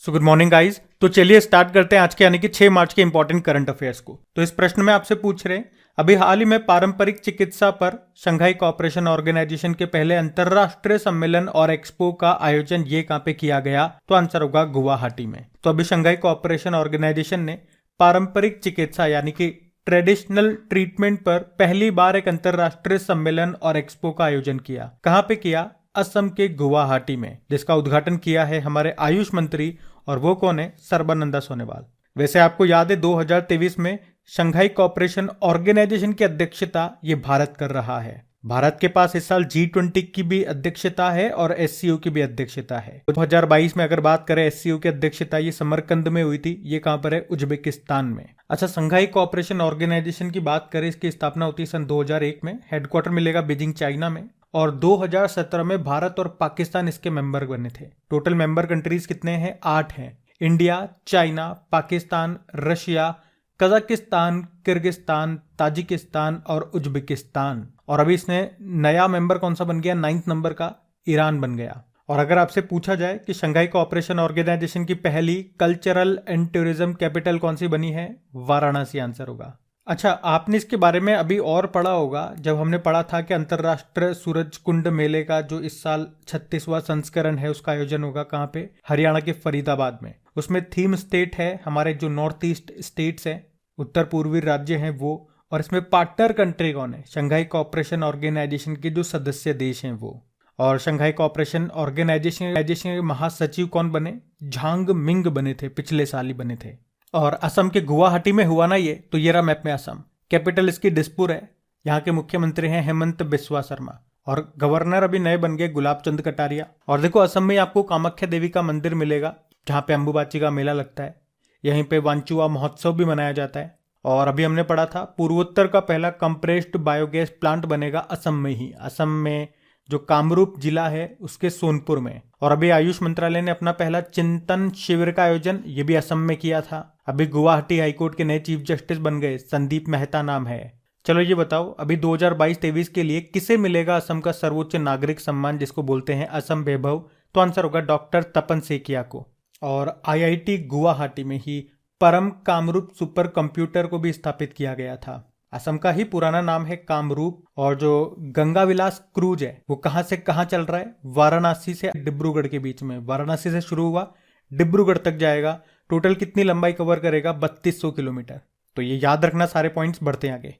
So good morning guys. तो चलिए start करते हैं आज के यानी कि 6 मार्च के इंपॉर्टेंट करंट अफेयर्स को। तो इस प्रश्न में आपसे पूछ रहे हैं, अभी हाल ही में पारंपरिक चिकित्सा पर शंघाई कोऑपरेशन ऑर्गेनाइजेशन के पहले अंतरराष्ट्रीय सम्मेलन और एक्सपो का आयोजन ये कहां पे किया गया? तो आंसर होगा गुवाहाटी में। तो अभी शंघाई कोऑपरेशन ऑर्गेनाइजेशन ने पारंपरिक चिकित्सा यानी कि ट्रेडिशनल ट्रीटमेंट पर पहली बार एक अंतरराष्ट्रीय सम्मेलन और एक्सपो का आयोजन किया। कहां पे किया? असम के गुवाहाटी में, जिसका उद्घाटन किया है हमारे आयुष मंत्री, और वो कौन है? सर्बानंद सोनोवाल। वैसे आपको याद है 2023 में शंघाई कोऑपरेशन ऑर्गेनाइजेशन की अध्यक्षता ये भारत कर रहा है। भारत के पास इस साल G20 की भी अध्यक्षता है और SCO की भी अध्यक्षता है। 2022 में अगर बात करें SCO की अध्यक्षता ये समरकंद में हुई थी। ये कहां पर है? उज्बेकिस्तान में। अच्छा, शंघाई कोऑपरेशन ऑर्गेनाइजेशन की बात करें, इसकी स्थापना होती है सन 2001 में। हेडक्वार्टर मिलेगा बीजिंग चाइना में, और 2017 में भारत और पाकिस्तान इसके मेंबर बने थे। टोटल मेंबर कंट्रीज कितने हैं? 8 हैं। India, China, Pakistan, Russia, Kazakhstan, Kyrgyzstan, Tajikistan और उज्बेकिस्तान। और अभी इसने नया मेंबर कौन सा बन गया? 9th नंबर का ईरान बन गया। और अगर आपसे पूछा जाए कि शंघाई कोऑपरेशन ऑर्गेनाइजेशन की पहली कल्चरल एंड टूरिज्म कैपिटल कौन सी बनी है? वाराणसी आंसर होगा। अच्छा, आपने इसके बारे में अभी और पढ़ा होगा जब हमने पढ़ा था कि अंतरराष्ट्रीय सूरज कुंड मेले का जो इस साल 36वां संस्करण है उसका आयोजन होगा कहाँ पे? हरियाणा के फरीदाबाद में। उसमें थीम स्टेट है हमारे जो नॉर्थ ईस्ट स्टेट्स हैं, उत्तर पूर्वी राज्य हैं वो, और इसमें पार्टनर कंट्री कौन है? शंघाई कोऑपरेशन ऑर्गेनाइजेशन के जो सदस्य देश हैं वो। और शंघाई कोऑपरेशन ऑर्गेनाइजेशन के महासचिव कौन बने? झांग मिंग बने थे, पिछले साल ही बने थे। और असम के गुवाहाटी में हुआ ना ये, तो ये रहा मैप में असम। कैपिटल इसकी दिसपुर है। यहाँ के मुख्यमंत्री हैं हेमंत बिस्वा शर्मा, और गवर्नर अभी नए बन गए गुलाब चंद कटारिया। और देखो, असम में आपको कामाख्या देवी का मंदिर मिलेगा जहाँ पे अंबुबाची का मेला लगता है। यहीं पे वांचुआ महोत्सव भी मनाया जाता है। और अभी हमने पढ़ा था पूर्वोत्तर का पहला कंप्रेस्ड बायोगैस प्लांट बनेगा असम में ही। असम में जो कामरूप जिला है उसके सोनपुर में। और अभी आयुष मंत्रालय ने अपना पहला चिंतन शिविर का आयोजन ये भी असम में किया था। अभी गुवाहाटी हाईकोर्ट के नए चीफ जस्टिस बन गए, संदीप मेहता नाम है। चलो ये बताओ, अभी 2022-23 के लिए किसे मिलेगा असम का सर्वोच्च नागरिक सम्मान जिसको बोलते हैं असम वैभव? तो आंसर होगा डॉक्टर तपन सेकिया को। और IIT गुवाहाटी में ही परम कामरूप सुपर कंप्यूटर को भी स्थापित किया गया था। असम का ही पुराना नाम है कामरूप। और जो गंगा विलास क्रूज है वो कहां से कहां चल रहा है? वाराणसी से डिब्रूगढ़ के बीच में। वाराणसी से शुरू हुआ, डिब्रूगढ़ तक जाएगा। टोटल कितनी लंबाई कवर करेगा? 3200 किलोमीटर। तो ये याद रखना, सारे पॉइंट्स बढ़ते हैं आगे।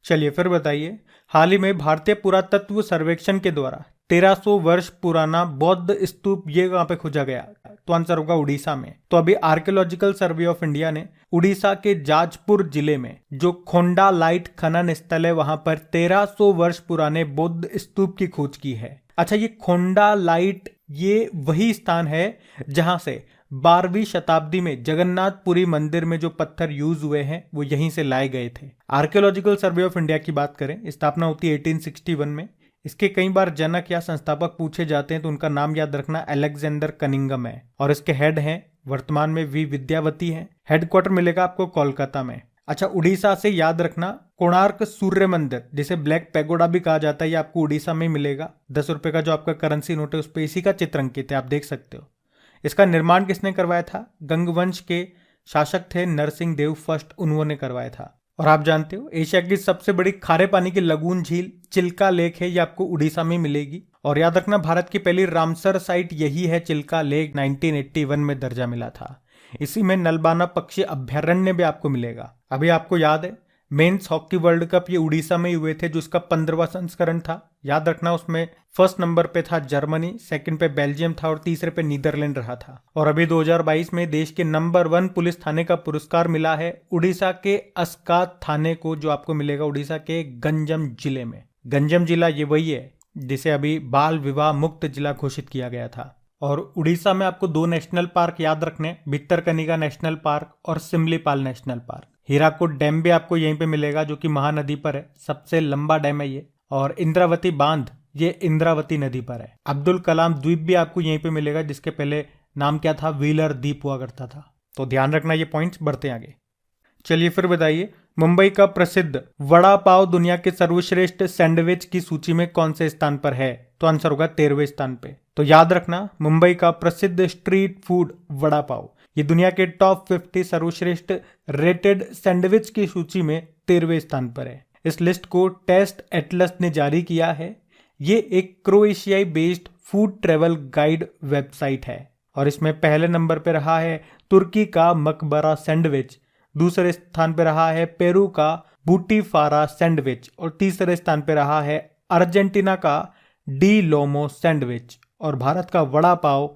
चलिए फिर बताइए, हाल ही में भारतीय पुरातत्व सर्वेक्षण के द्वारा 1300 वर्ष पुराना बौद्ध स्तूप ये कहां पे खोजा गया? तो आंसर होगा उड़ीसा में। तो अभी आर्कियोलॉजिकल सर्वे ऑफ इंडिया ने उड़ीसा के जाजपुर जिले में जो खोंडा लाइट खनन स्थल है वहां पर 1300 वर्ष पुराने बौद्ध स्तूप की खोज की है। अच्छा, ये खोंडा लाइट ये वही स्थान है जहां से 12वीं शताब्दी में जगन्नाथपुरी मंदिर में जो पत्थर यूज हुए हैं वो यहीं से लाए गए थे। आर्कियोलॉजिकल सर्वे ऑफ इंडिया की बात करें, स्थापना होती है 1861 में। इसके कई बार जनक या संस्थापक पूछे जाते हैं तो उनका नाम याद रखना, अलेक्जेंडर कनिंगम है। और इसके हेड हैं वर्तमान में वी विद्यावती हैं। हेडक्वार्टर मिलेगा आपको कोलकाता में। अच्छा, उड़ीसा से याद रखना कोणार्क सूर्य मंदिर, जिसे ब्लैक पैगोडा भी कहा जाता है, ये आपको उड़ीसा में मिलेगा। 10 रुपए का जो आपका करेंसी नोट है उस पर इसी का चित्र अंकित है, आप देख सकते हो। इसका निर्माण किसने करवाया था? गंगवंश के शासक थे नरसिंह देव फर्स्ट, उन्होंने करवाया था। और आप जानते हो एशिया की सबसे बड़ी खारे पानी की लगून झील चिल्का लेक है, ये आपको उड़ीसा में मिलेगी। और याद रखना, भारत की पहली रामसर साइट यही है, चिल्का लेक। 1981 में दर्जा मिला था। इसी में नलबाना पक्षी अभ्यारण्य भी आपको मिलेगा। अभी आपको याद है मेंस हॉकी वर्ल्ड कप ये उड़ीसा में ही हुए थे, जो इसका 15वां संस्करण था। याद रखना, उसमें फर्स्ट नंबर पे था जर्मनी, सेकंड पे बेल्जियम था और तीसरे पे नीदरलैंड रहा था। और अभी 2022 में देश के नंबर 1 पुलिस थाने का पुरस्कार मिला है उड़ीसा के अस्कात थाने को, जो आपको मिलेगा उड़ीसा के गंजम जिले में। गंजम जिला ये वही है जिसे अभी बाल विवाह मुक्त जिला घोषित किया गया था। और उड़ीसा में आपको 2 नेशनल पार्क याद रखने, भितरकनिका नेशनल पार्क और Simlipal national park. Hirakud dam भी आपको यहीं पे मिलेगा जो कि महानदी पर है, सबसे लंबा डैम है ये। और इंद्रावती बांध ये इंद्रावती नदी पर है। अब्दुल कलाम द्वीप भी आपको यहीं पे मिलेगा, जिसके पहले नाम क्या था? व्हीलर द्वीप हुआ करता था। तो ध्यान रखना, ये पॉइंट्स बढ़ते आगे। चलिए फिर बताइए, मुंबई का प्रसिद्ध वड़ा पाव दुनिया के सर्वश्रेष्ठ सैंडविच की सूची में कौन से स्थान पर है? तो आंसर होगा 13वें स्थान पे। तो याद रखना, मुंबई का प्रसिद्ध स्ट्रीट फूड वड़ा पाव ये दुनिया के टॉप 50 सर्वश्रेष्ठ रेटेड सैंडविच की सूची में 13वें स्थान पर है। इस लिस्ट को टेस्ट एटलस ने जारी किया है। ये एक क्रोएशियाई based food travel guide website है और इसमें पहले नंबर पर रहा है तुर्की का मकबरा सैंडविच, दूसरे स्थान पर रहा है पेरू का बूटीफारा सैंडविच और तीसरे स्थान पर रहा है अर्जेंटीना का डी लोमो सैंडविच और भारत का वड़ा पाव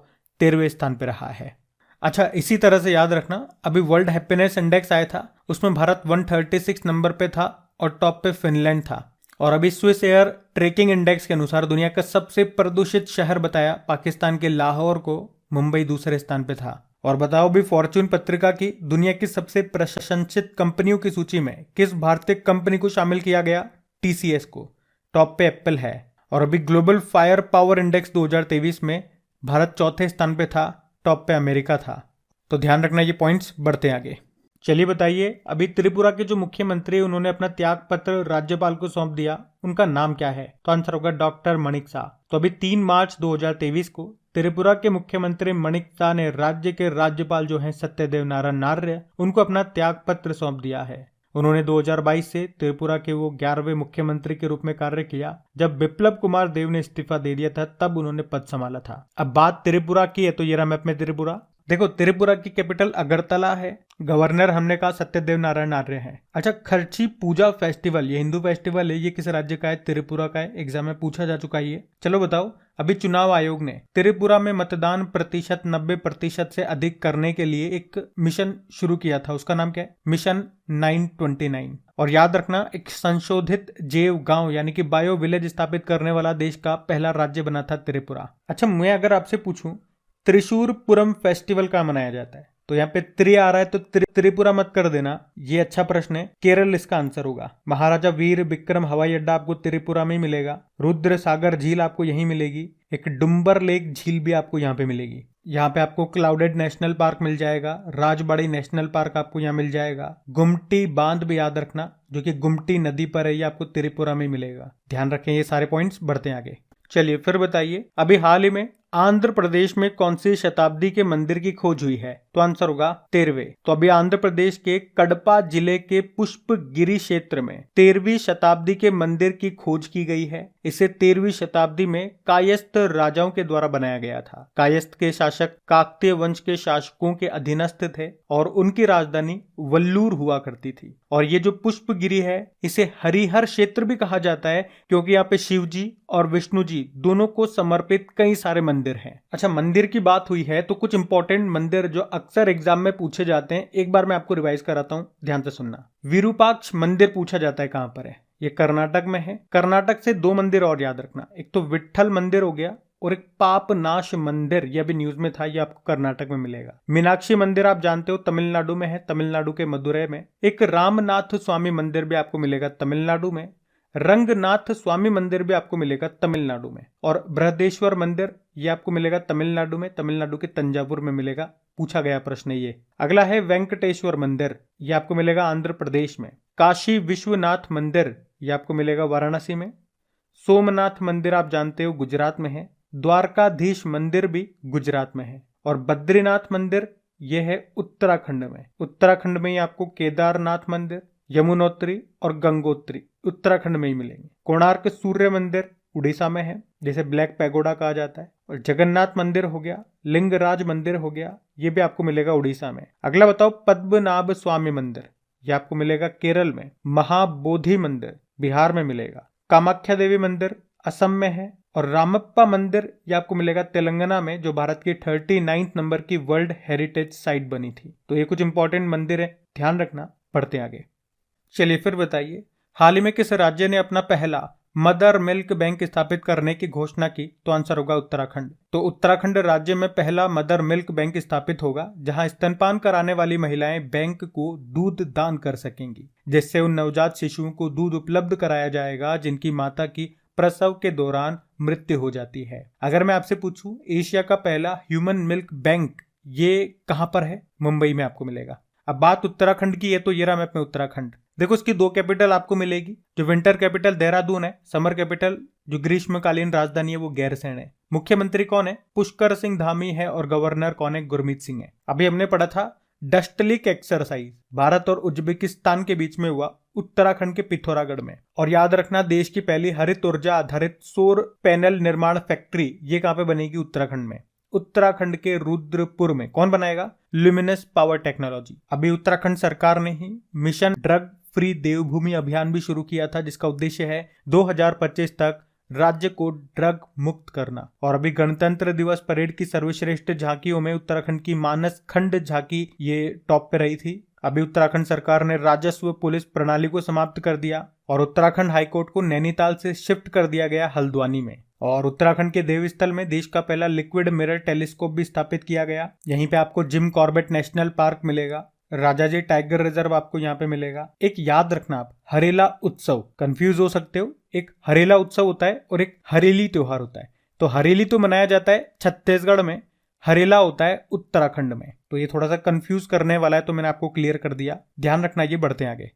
13वें स्थान पर रहा है। अच्छा, इसी तरह से याद रखना, अभी वर्ल्ड हैप्पीनेस इंडेक्स आया था, उसमें भारत 136 नंबर पे था और टॉप पे फिनलैंड था। और अभी स्विस एयर ट्रैकिंग इंडेक्स के अनुसार दुनिया का सबसे प्रदूषित शहर बताया पाकिस्तान के लाहौर को, मुंबई दूसरे स्थान पे था। और बताओ भी फॉर्च्यून पत्रिका की दुनिया की सबसे प्रशंसित कंपनियों की सूची में किस भारतीय कंपनी को शामिल किया गया? टीसीएस को। टॉप पे एप्पल है। और अभी ग्लोबल फायर पावर इंडेक्स 2023 में भारत चौथे स्थान पे था, टॉप पे अमेरिका था। तो ध्यान रखना, ये पॉइंट्स बढ़ते आगे। चलिए बताइए, अभी त्रिपुरा के जो मुख्यमंत्री उन्होंने अपना त्याग पत्र राज्यपाल को सौंप दिया, उनका नाम क्या है? तो आंसर होगा डॉक्टर मणिक शाह। तो अभी 3 मार्च 2023 को त्रिपुरा के मुख्यमंत्री मणिक शाह ने राज्य के राज्यपाल जो हैं सत्यदेव नारायण आर्य, उनको अपना त्याग पत्र सौंप दिया है। उन्होंने 2022 से त्रिपुरा के वो 11वें मुख्यमंत्री के रूप में कार्य किया। जब बिप्लब कुमार देव ने इस्तीफा दे दिया था तब उन्होंने पद संभाला था। अब बात त्रिपुरा की है तो ये रहा मैप में त्रिपुरा। देखो, त्रिपुरा की कैपिटल अगरतला है, गवर्नर हमने कहा सत्यदेव नारायण आर्य है। अच्छा, खर्ची पूजा फेस्टिवल, ये हिंदू फेस्टिवल है, ये किस राज्य का है? त्रिपुरा का है। एग्जाम में पूछा जा चुका है ये। चलो बताओ, अभी चुनाव आयोग ने त्रिपुरा में मतदान प्रतिशत 90% से अधिक करने के लिए एक मिशन शुरू किया था, उसका नाम क्या है? मिशन 929। और याद रखना, एक संशोधित जैव गांव यानी कि बायो विलेज स्थापित करने वाला देश का पहला राज्य बना था त्रिपुरा। अच्छा, मैं अगर आपसे पूछूं त्रिशूरपुरम फेस्टिवल कहाँ मनाया जाता है? तो यहाँ पे त्रि आ रहा है तो त्रिपुरा मत कर देना, ये अच्छा प्रश्न है। केरल इसका आंसर होगा। महाराजा वीर विक्रम हवाई अड्डा आपको त्रिपुरा में ही मिलेगा। रुद्र सागर झील आपको यहीं मिलेगी। एक डुम्बर लेक झील भी आपको यहाँ पे मिलेगी। यहाँ पे आपको क्लाउडेड नेशनल पार्क मिल जाएगा। राजबाड़ी नेशनल पार्क आपको यहाँ मिल जाएगा। गुमटी बांध भी याद रखना, जो कि गुमटी नदी पर है, ये आपको त्रिपुरा में मिलेगा। ध्यान रखें, ये सारे पॉइंट्स बढ़ते हैं आगे। चलिए फिर बताइए, अभी हाल ही में आंध्र प्रदेश में कौन सी शताब्दी के मंदिर की खोज हुई है? तो आंसर होगा 13वें। तो अभी आंध्र प्रदेश के कडपा जिले के पुष्पगिरी क्षेत्र में 13वीं शताब्दी के मंदिर की खोज की गई है। इसे 13वीं शताब्दी में कायस्थ राजाओं के द्वारा बनाया गया था। कायस्थ के शासक काकतीय वंश के शासकों के अधीनस्थ थे और उनकी राजधानी वल्लूर हुआ करती थी। और ये जो पुष्पगिरी है, इसे हरिहर क्षेत्र भी कहा जाता है क्योंकि यहाँ पे शिव जी और विष्णु जी दोनों को समर्पित कई सारे मंदिर हैं। अच्छा, मंदिर की बात हुई है तो कुछ इंपॉर्टेंट मंदिर जो अक्सर एग्जाम में पूछे जाते हैं, एक बार मैं आपको रिवाइज कराता हूँ, ध्यान से सुनना। विरूपाक्ष मंदिर पूछा जाता है कहां पर है? ये कर्नाटक में है। कर्नाटक से 2 मंदिर और याद रखना, एक तो विट्ठल मंदिर हो गया और एक पापनाश मंदिर, ये अभी न्यूज में था, ये आपको कर्नाटक में मिलेगा। मीनाक्षी मंदिर आप जानते हो तमिलनाडु में है, तमिलनाडु के मदुरै में। एक रामनाथ स्वामी मंदिर भी आपको मिलेगा तमिलनाडु में। रंगनाथ स्वामी मंदिर भी आपको मिलेगा तमिलनाडु में। और बृहदेश्वर मंदिर ये आपको मिलेगा तमिलनाडु में, तमिलनाडु के तंजावुर में मिलेगा। पूछा गया प्रश्न ये। अगला है वेंकटेश्वर मंदिर, ये आपको मिलेगा आंध्र प्रदेश में। काशी विश्वनाथ मंदिर ये आपको मिलेगा वाराणसी में। सोमनाथ मंदिर आप जानते हो गुजरात में है। द्वारकाधीश मंदिर भी गुजरात में है। और बद्रीनाथ मंदिर यह है उत्तराखंड में। उत्तराखंड में ही आपको केदारनाथ मंदिर, यमुनोत्री और गंगोत्री उत्तराखंड में ही मिलेंगे। कोणार्क सूर्य मंदिर उड़ीसा में है, जिसे ब्लैक पैगोडा कहा जाता है। और जगन्नाथ मंदिर हो गया, लिंगराज मंदिर हो गया, ये भी आपको मिलेगा उड़ीसा में। अगला बताओ, पद्मनाभ स्वामी मंदिर ये आपको मिलेगा केरल में। महाबोधि मंदिर बिहार में मिलेगा। कामाख्या देवी मंदिर असम में है। और रामप्पा मंदिर ये आपको मिलेगा तेलंगाना में, जो भारत की 39 नंबर की वर्ल्ड हेरिटेज साइट बनी थी। तो ये कुछ इंपॉर्टेंट मंदिर है, ध्यान रखना। पढ़ते आगे। चलिए फिर बताइए, हाल ही में किस राज्य ने अपना पहला मदर मिल्क बैंक स्थापित करने की घोषणा की? तो आंसर होगा उत्तराखंड। तो उत्तराखंड राज्य में पहला मदर मिल्क बैंक स्थापित होगा, जहां स्तनपान कराने वाली महिलाएं बैंक को दूध दान कर सकेंगी, जिससे उन नवजात शिशुओं को दूध उपलब्ध कराया जाएगा जिनकी माता की प्रसव के दौरान मृत्यु हो जाती है। अगर मैं आपसे पूछूं एशिया का पहला ह्यूमन मिल्क बैंक ये कहां पर है? मुंबई में आपको मिलेगा। अब बात उत्तराखंड की है तो ये रहा मैप में उत्तराखंड। देखो इसकी दो कैपिटल आपको मिलेगी, जो विंटर कैपिटल देहरादून है, समर कैपिटल जो ग्रीष्मकालीन राजधानी है वो गैरसैंण है। मुख्यमंत्री कौन है? पुष्कर सिंह धामी है और गवर्नर कौन है? गुरमीत सिंह है। अभी हमने पढ़ा था डस्टलिक एक्सरसाइज भारत और उज्बेकिस्तान के बीच में हुआ उत्तराखंड के पिथौरागढ़ में। और याद रखना देश की पहली हरित ऊर्जा आधारित सौर पैनल निर्माण फैक्ट्री ये कहां पे बनेगी? उत्तराखंड में। उत्तराखंड के रुद्रपुर में। कौन बनाएगा? Luminous power technology. अभी उत्तराखंड सरकार ने ही मिशन ड्रग फ्री देवभूमि अभियान भी शुरू किया था, जिसका उद्देश्य है 2025 तक राज्य को ड्रग मुक्त करना। और अभी गणतंत्र दिवस परेड की सर्वश्रेष्ठ झांकियों में उत्तराखंड की मानस खंड झांकी ये टॉप पे रही थी। अभी उत्तराखंड सरकार ने राजस्व पुलिस प्रणाली को समाप्त कर दिया और उत्तराखंड हाईकोर्ट को नैनीताल से शिफ्ट कर दिया गया हल्द्वानी में। और उत्तराखंड के देवस्थल में देश का पहला लिक्विड मिरर टेलीस्कोप भी स्थापित किया गया। यहीं पे आपको जिम कॉर्बेट नेशनल पार्क मिलेगा, राजाजी टाइगर रिजर्व आपको यहाँ पे मिलेगा। एक याद रखना आप, हरेला उत्सव, कंफ्यूज हो सकते हो, एक हरेला उत्सव होता है और एक हरेली त्योहार होता है। तो हरेली तो मनाया जाता है छत्तीसगढ़ में, हरेला होता है उत्तराखंड में। तो ये थोड़ा सा कंफ्यूज करने वाला है, तो मैंने आपको क्लियर कर दिया, ध्यान रखना। ये बढ़ते आगे।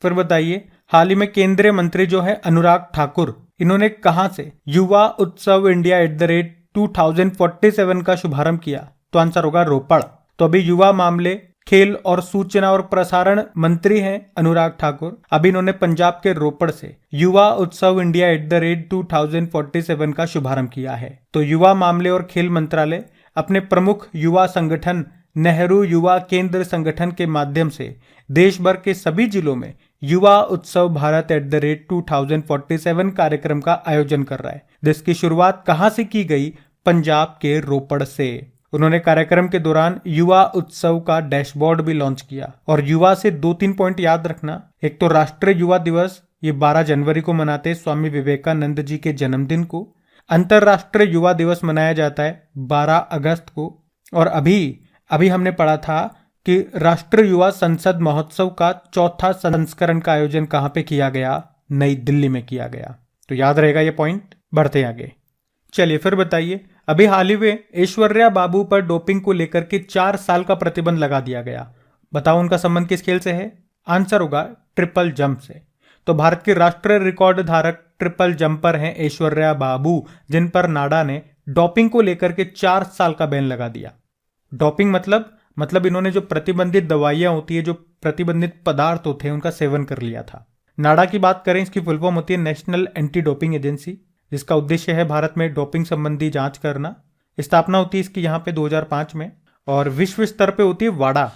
फिर बताइए, हाल ही में केंद्रीय मंत्री जो है अनुराग ठाकुर, इन्होंने कहां से युवा उत्सव इंडिया @2047 का शुभारंभ किया? तो आंसर होगा रोपड़। तो अभी युवा मामले, खेल और सूचना और प्रसारण मंत्री हैं अनुराग ठाकुर। अभी इन्होंने पंजाब के रोपड़ से युवा उत्सव इंडिया @2047 का शुभारंभ किया है। तो युवा मामले और खेल मंत्रालय अपने प्रमुख युवा संगठन नेहरू युवा केंद्र संगठन के माध्यम से देश भर के सभी जिलों में युवा उत्सव भारत @2047 कार्यक्रम का आयोजन कर रहा है, जिसकी शुरुआत कहां से की गई? पंजाब के रोपड़ से। उन्होंने कार्यक्रम के दौरान युवा उत्सव का डैशबोर्ड भी लॉन्च किया। और युवा से 2-3 पॉइंट याद रखना। एक तो राष्ट्रीय युवा दिवस ये 12 जनवरी को मनाते हैं, स्वामी विवेकानंद जी के जन्मदिन को। अंतरराष्ट्रीय युवा दिवस मनाया जाता है 12 अगस्त को। और अभी हमने पढ़ा था कि राष्ट्रीय युवा संसद महोत्सव का 4था संस्करण का आयोजन कहां पे किया गया? नई दिल्ली में किया गया। तो याद रहेगा ये पॉइंट। बढ़ते आगे। चलिए फिर बताइए, अभी हाल ही में ऐश्वर्या बाबू पर डोपिंग को लेकर के 4 साल का प्रतिबंध लगा दिया गया। बताओ उनका संबंध किस खेल से है? आंसर होगा ट्रिपल जंप से। तो भारत की राष्ट्रीय रिकॉर्ड धारक ट्रिपल जंपर हैं ऐश्वर्या बाबू, जिन पर नाडा ने डोपिंग को लेकर के 4 साल का बैन लगा दिया। डोपिंग मतलब इन्होंने जो प्रतिबंधित दवाइयां होती है, जो प्रतिबंधित पदार्थ होते हैं, उनका सेवन कर लिया था। नाडा की बात करें, इसकी फुल फॉर्म होती है नेशनल एंटी डोपिंग एजेंसी, जिसका उद्देश्य है भारत में डोपिंग संबंधी जांच करना। स्थापना होती है इसकी यहाँ पे 2005 में। और विश्व स्तर पे होती है वाडा,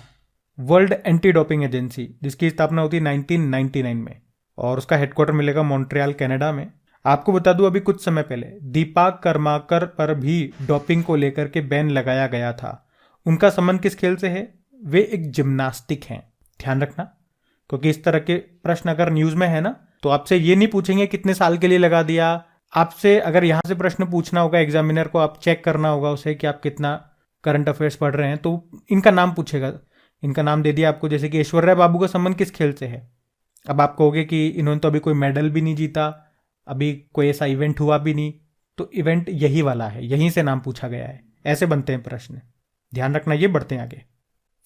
वर्ल्ड एंटी डोपिंग एजेंसी, जिसकी स्थापना होती है 1999 में। और उसका हेडक्वार्टर मिलेगा मॉन्ट्रियल कनाडा में। आपको बता दूं, अभी कुछ समय पहले दीपा कर्माकर पर भी डोपिंग को लेकर के बैन लगाया गया था। उनका संबंध किस खेल से है? वे एक जिम्नास्टिक हैं, ध्यान रखना। क्योंकि इस तरह के प्रश्न अगर न्यूज में है ना, तो आपसे ये नहीं पूछेंगे कितने साल के लिए लगा दिया। आपसे अगर यहां से प्रश्न पूछना होगा, एग्जामिनर को आप चेक करना होगा उसे कि आप कितना करंट अफेयर्स पढ़ रहे हैं, तो इनका नाम पूछेगा। इनका नाम दे दिया आपको, जैसे कि ऐश्वर्या बाबू का संबंध किस खेल से है। अब आप कहोगे कि इन्होंने तो अभी कोई मेडल भी नहीं जीता, अभी कोई ऐसा इवेंट हुआ भी नहीं, तो इवेंट यही वाला है, यहीं से नाम पूछा गया है। ऐसे बनते हैं प्रश्न, ध्यान रखना। ये बढ़ते हैं आगे।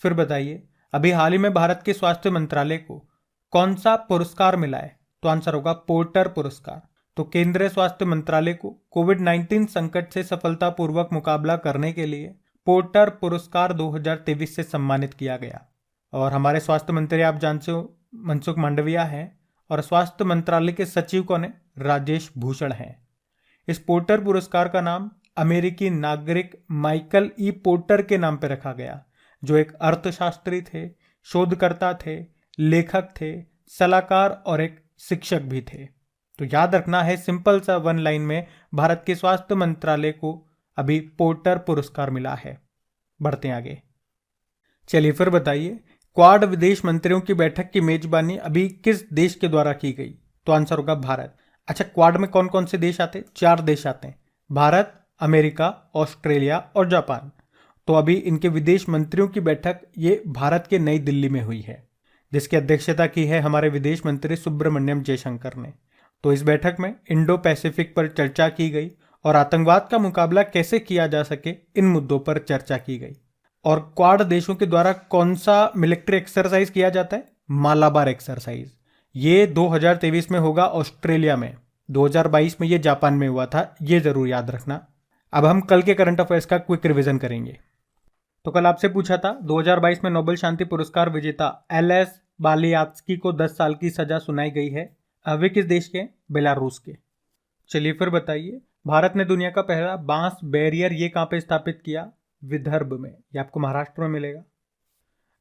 फिर बताइए, अभी हाल ही में भारत के स्वास्थ्य मंत्रालय को कौन सा पुरस्कार मिला है? तो आंसर होगा पोर्टर पुरस्कार। तो केंद्रीय स्वास्थ्य मंत्रालय को कोविड-19 संकट से सफलतापूर्वक मुकाबला करने के लिए पोर्टर पुरस्कार 2023 से सम्मानित किया गया। और हमारे स्वास्थ्य मंत्री आप जानते हो मनसुख मांडविया हैं, और स्वास्थ्य मंत्रालय के सचिव कौन है? राजेश भूषण हैं। इस पोर्टर पुरस्कार का नाम अमेरिकी नागरिक माइकल ई पोर्टर के नाम पर रखा गया, जो एक अर्थशास्त्री थे, शोधकर्ता थे, लेखक थे, सलाहकार और एक शिक्षक भी थे। तो याद रखना है, सिंपल सा 1 लाइन में, भारत के स्वास्थ्य मंत्रालय को अभी पोर्टर पुरस्कार मिला है। बढ़ते हैं आगे। चलिए फिर बताइए, क्वाड विदेश मंत्रियों की बैठक की मेजबानी अभी किस देश के द्वारा की गई? तो आंसर होगा भारत। अच्छा, क्वाड में कौन कौन से देश आते हैं? 4 देश आते हैं, भारत, अमेरिका, ऑस्ट्रेलिया और जापान। तो अभी इनके विदेश मंत्रियों की बैठक ये भारत के नई दिल्ली में हुई है, जिसकी अध्यक्षता की है हमारे विदेश मंत्री सुब्रमण्यम जयशंकर ने। तो इस बैठक में इंडो पैसिफिक पर चर्चा की गई और आतंकवाद का मुकाबला कैसे किया जा सके, इन मुद्दों पर चर्चा की गई। और क्वाड देशों के द्वारा कौन सा मिलिट्री एक्सरसाइज किया जाता है? मालाबार एक्सरसाइज। ये 2023 में होगा ऑस्ट्रेलिया में, 2022 में ये जापान में हुआ था, ये जरूर याद रखना। अब हम कल के करंट अफेयर्स का क्विक रिवीजन करेंगे। तो कल आपसे पूछा था 2022 में नोबेल शांति पुरस्कार विजेता एलएस बालियात्स्की को 10 साल की सजा सुनाई गई है। वे किस देश के? बेलारूस के। चलिए फिर बताइए, भारत ने दुनिया का पहला बांस बैरियर ये कहाँ पे स्थापित किया? विदर्भ में, ये आपको महाराष्ट्र में मिलेगा।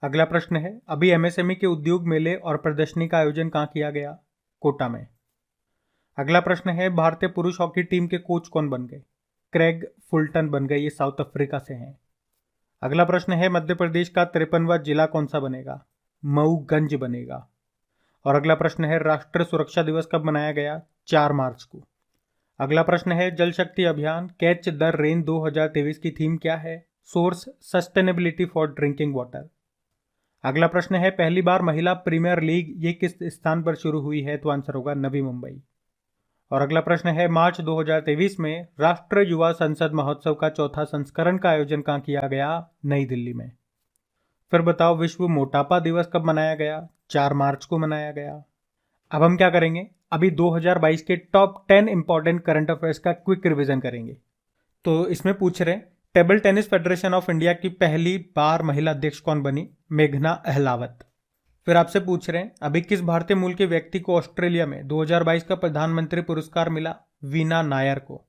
अगला प्रश्न है, अभी एमएसएमई के उद्योग मेले और प्रदर्शनी का आयोजन कहाँ किया गया? कोटा में। अगला प्रश्न है, भारतीय पुरुष हॉकी टीम के कोच कौन बन गए? क्रेग फुलटन बन गए, ये साउथ अफ्रीका से हैं। अगला प्रश्न है, मध्य प्रदेश का 53वां जिला कौन सा बनेगा? मऊगंज बनेगा। और अगला प्रश्न है, राष्ट्रीय सुरक्षा दिवस कब मनाया गया? 4 मार्च को। अगला प्रश्न है, जल शक्ति अभियान कैच द रेन 2023 की थीम क्या है? Source sustainability for drinking water. अगला प्रश्न है, पहली बार महिला प्रीमियर लीग ये किस स्थान पर शुरू हुई है? तो आंसर होगा नवी मुंबई। और अगला प्रश्न है, मार्च 2023 में राष्ट्रीय युवा संसद महोत्सव का चौथा संस्करण का आयोजन कहाँ किया गया? नई दिल्ली में। फिर बताओ, विश्व मोटापा दिवस कब मनाया गया? 4 मार्च को मनाया गया। अब हम क्या करेंगे, अभी 2022 के टॉप 10 इंपॉर्टेंट करंट अफेयर्स का क्विक रिवीजन करेंगे। तो इसमें पूछ रहे हैं, table tennis federation of India की पहली बार महिला अध्यक्ष कौन बनी? मेघना अहलावत। फिर आपसे पूछ रहे हैं, अभी किस भारतीय मूल के व्यक्ति को ऑस्ट्रेलिया में 2022 का प्रधानमंत्री पुरस्कार मिला? वीना नायर को।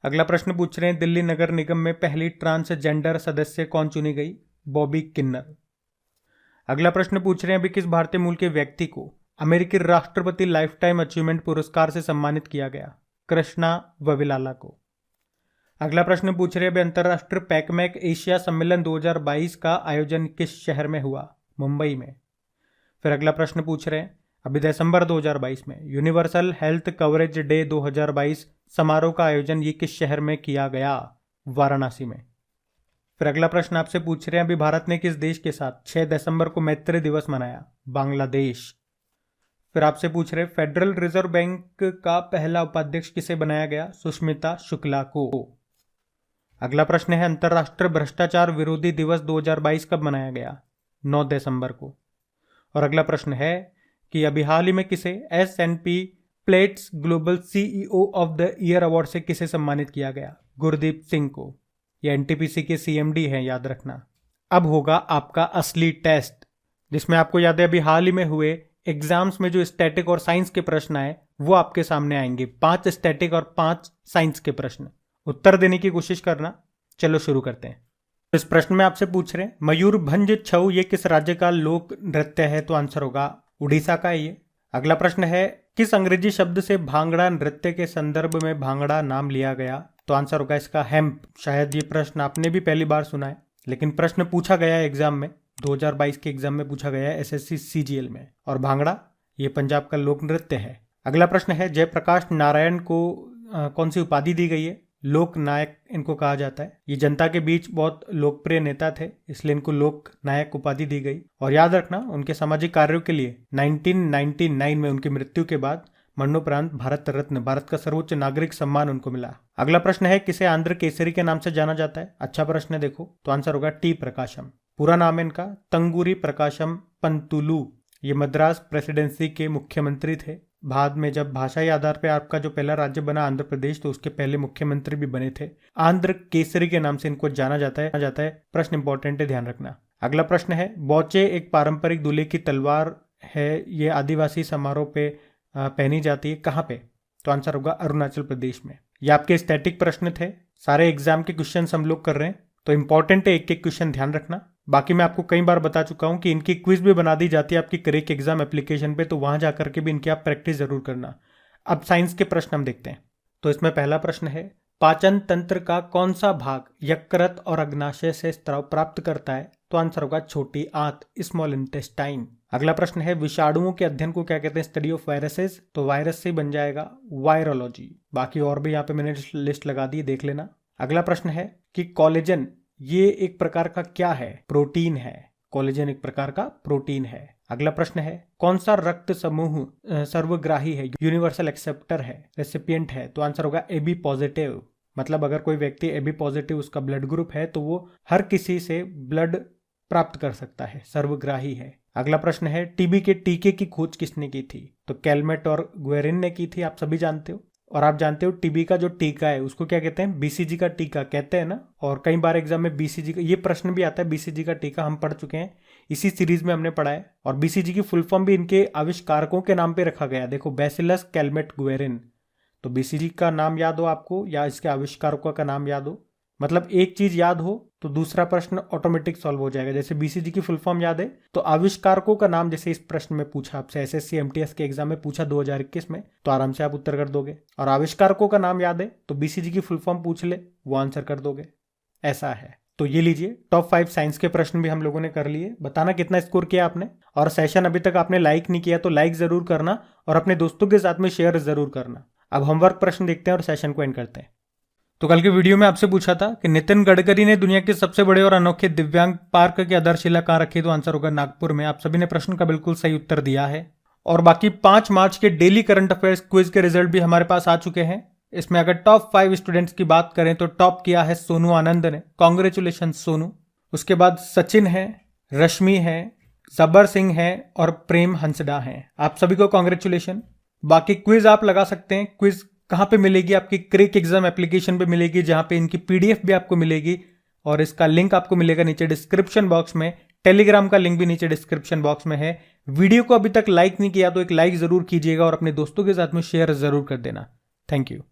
अगला प्रश्न पूछ रहे हैं, दिल्ली नगर निगम में पहली ट्रांसजेंडर सदस्य कौन चुनी गई? बॉबी किन्नर। अगला प्रश्न पूछ रहे हैं, अभी किस भारतीय मूल के व्यक्ति को अमेरिकी राष्ट्रपति लाइफ टाइम अचीवमेंट पुरस्कार से सम्मानित किया गया? कृष्णा वविलाला को। अगला प्रश्न पूछ रहे हैं, अभी अंतर्राष्ट्रीय पैकमैक एशिया सम्मेलन 2022 का आयोजन किस शहर में हुआ? मुंबई में। फिर अगला प्रश्न पूछ रहे हैं, अभी दिसंबर 2022 में यूनिवर्सल हेल्थ कवरेज डे 2022 समारोह का आयोजन ये किस शहर में किया गया? वाराणसी में। फिर अगला प्रश्न आपसे पूछ रहे हैं, अभी भारत ने किस देश के साथ 6 दिसंबर को मैत्री दिवस मनाया? बांग्लादेश। फिर आपसे पूछ रहे, फेडरल रिजर्व बैंक का पहला उपाध्यक्ष किसे बनाया गया? सुष्मिता शुक्ला को। अगला प्रश्न है, अंतर्राष्ट्रीय भ्रष्टाचार विरोधी दिवस 2022 कब मनाया गया? 9 दिसंबर को। और अगला प्रश्न है कि अभी हाल ही में किसे S&P plates global CEO of the year award से किसे सम्मानित किया गया? गुरदीप सिंह को। ये NTPC के CMD हैं, याद रखना। अब होगा आपका असली टेस्ट, जिसमें आपको याद है अभी हाल ही में हुए एग्जाम्स में जो स्टैटिक और साइंस के प्रश्न आए वो आपके सामने आएंगे। 5 स्टैटिक और 5 साइंस के प्रश्न, उत्तर देने की कोशिश करना। चलो शुरू करते हैं। इस प्रश्न में आपसे पूछ रहे हैं, मयूरभंज छऊ ये किस राज्य का लोक नृत्य है? तो आंसर होगा उड़ीसा का ये। अगला प्रश्न है, किस अंग्रेजी शब्द से भांगड़ा नृत्य के संदर्भ में भांगड़ा नाम लिया गया? तो आंसर होगा इसका हेम्प। शायद ये प्रश्न आपने भी पहली बार सुना है, लेकिन प्रश्न पूछा गया है एग्जाम में, 2022 के एग्जाम में पूछा गया है SSC CGL में। और भांगड़ा ये पंजाब का लोक नृत्य है। अगला प्रश्न है, जयप्रकाश नारायण को कौन सी उपाधि दी गई है? लोक नायक इनको कहा जाता है। ये जनता के बीच बहुत लोकप्रिय नेता थे, इसलिए इनको लोक नायक उपाधि दी गई। और याद रखना, उनके सामाजिक कार्यों के लिए 1999 में उनकी मृत्यु के बाद मरणोपरांत भारत रत्न, भारत का सर्वोच्च नागरिक सम्मान उनको मिला। अगला प्रश्न है, किसे आंध्र केसरी के नाम से जाना जाता है? अच्छा प्रश्न है, देखो। तो आंसर होगा टी प्रकाशम। पूरा नाम है इनका तंगूरी प्रकाशम पंतुलू। ये मद्रास प्रेसिडेंसी के मुख्यमंत्री थे। बाद में जब भाषाई आधार पर आपका जो पहला राज्य बना आंध्र प्रदेश, तो उसके पहले मुख्यमंत्री भी बने थे। आंध्र केसरी के नाम से इनको जाना जाता है। प्रश्न इंपॉर्टेंट है, ध्यान रखना। अगला प्रश्न है, बौचे एक पारंपरिक दूल्हे की तलवार है, ये आदिवासी समारोह पे पहनी जाती है, कहाँ पे? तो आंसर होगा अरुणाचल प्रदेश में। ये आपके स्टैटिक प्रश्न थे, सारे एग्जाम के क्वेश्चन हम लोग कर रहे हैं, तो इंपॉर्टेंट है, एक एक क्वेश्चन ध्यान रखना। बाकी मैं आपको कई बार बता चुका हूं कि इनकी क्विज भी बना दी जाती है आपकी करेक्ट एग्जाम एप्लीकेशन पे, तो वहां जाकर के भी इनकी आप प्रैक्टिस जरूर करना। अब साइंस के प्रश्न हम देखते हैं। तो इसमें पहला प्रश्न है, पाचन तंत्र का कौन सा भाग यकृत और अग्नाशय से स्राव प्राप्त करता है? तो आंसर होगा छोटी आंत, स्मॉल इंटेस्टाइन। अगला प्रश्न है, विषाणुओं के अध्ययन को क्या कहते हैं? Study of viruses. तो वायरस से बन जाएगा वायरोलॉजी। बाकी और भी यहाँ पे मैंने लिस्ट लगा दी, देख लेना। अगला प्रश्न है कि कोलेजन ये एक प्रकार का क्या है? प्रोटीन है। कोलेजन एक प्रकार का प्रोटीन है। अगला प्रश्न है, कौन सा रक्त समूह सर्वग्राही है, यूनिवर्सल एक्सेप्टर है, रेसिपिएंट है? तो आंसर होगा AB पॉजिटिव। मतलब अगर कोई व्यक्ति AB पॉजिटिव उसका ब्लड ग्रुप है तो वो हर किसी से ब्लड प्राप्त कर सकता है, सर्वग्राही है। अगला प्रश्न है टीबी के टीके की खोज किसने की थी? तो कैलमेट और ग्वेरिन ने की थी, आप सभी जानते हो। और आप जानते हो टीबी का जो टीका है उसको क्या कहते हैं? बीसीजी का टीका कहते हैं ना। और कई बार एग्जाम में बीसीजी का ये प्रश्न भी आता है, बीसीजी का टीका हम पढ़ चुके हैं, इसी सीरीज में हमने पढ़ा है। और बीसीजी की फुल फॉर्म भी इनके आविष्कारकों के नाम पे रखा गया है। देखो, बैसिलस कैलमेट ग्वेरिन। तो बीसीजी का नाम याद हो आपको या इसके आविष्कारकों का नाम याद हो, मतलब एक चीज याद हो तो दूसरा प्रश्न ऑटोमेटिक सॉल्व हो जाएगा। जैसे बीसीजी की फुल फॉर्म याद है तो आविष्कारकों का नाम, जैसे इस प्रश्न में पूछा आपसे, एसएससी एमटीएस के एग्जाम में पूछा 2021 में, तो आराम से आप उत्तर कर दोगे। और आविष्कारकों का नाम याद है तो बीसीजी की फुल फॉर्म पूछ ले, वो आंसर कर दोगे। ऐसा है। तो ये लीजिए, टॉप 5 साइंस के प्रश्न भी हम लोगों ने कर लिए। बताना कितना स्कोर किया आपने। और सेशन अभी तक आपने लाइक नहीं किया तो लाइक जरूर करना और अपने दोस्तों के साथ में शेयर जरूर करना। अब होमवर्क प्रश्न देखते हैं और सेशन को एंड करते हैं। तो कल के वीडियो में आपसे पूछा था कि नितिन गडकरी ने दुनिया के सबसे बड़े और अनोखे दिव्यांग पार्क की आधारशिला कहाँ रखी? तो आंसर होगा नागपुर में। आप सभी ने प्रश्न का बिल्कुल सही उत्तर दिया है। और बाकी 5 मार्च के डेली करंट अफेयर्स क्विज के रिजल्ट भी हमारे पास आ चुके हैं। इसमें अगर टॉप 5 स्टूडेंट्स की बात करें तो टॉप किया है सोनू आनंद ने, कॉन्ग्रेचुलेशन सोनू। उसके बाद सचिन है, रश्मि है, जबर सिंह है और प्रेम हंसडा है। आप सभी को कॉन्ग्रेचुलेशन। बाकी क्विज आप लगा सकते हैं। क्विज कहाँ पे मिलेगी? आपकी क्रिक एग्जाम एप्लीकेशन पे मिलेगी, जहां पे इनकी पीडीएफ भी आपको मिलेगी और इसका लिंक आपको मिलेगा नीचे डिस्क्रिप्शन बॉक्स में। टेलीग्राम का लिंक भी नीचे डिस्क्रिप्शन बॉक्स में है। वीडियो को अभी तक लाइक नहीं किया तो एक लाइक जरूर कीजिएगा और अपने दोस्तों के साथ में शेयर जरूर कर देना। Thank you.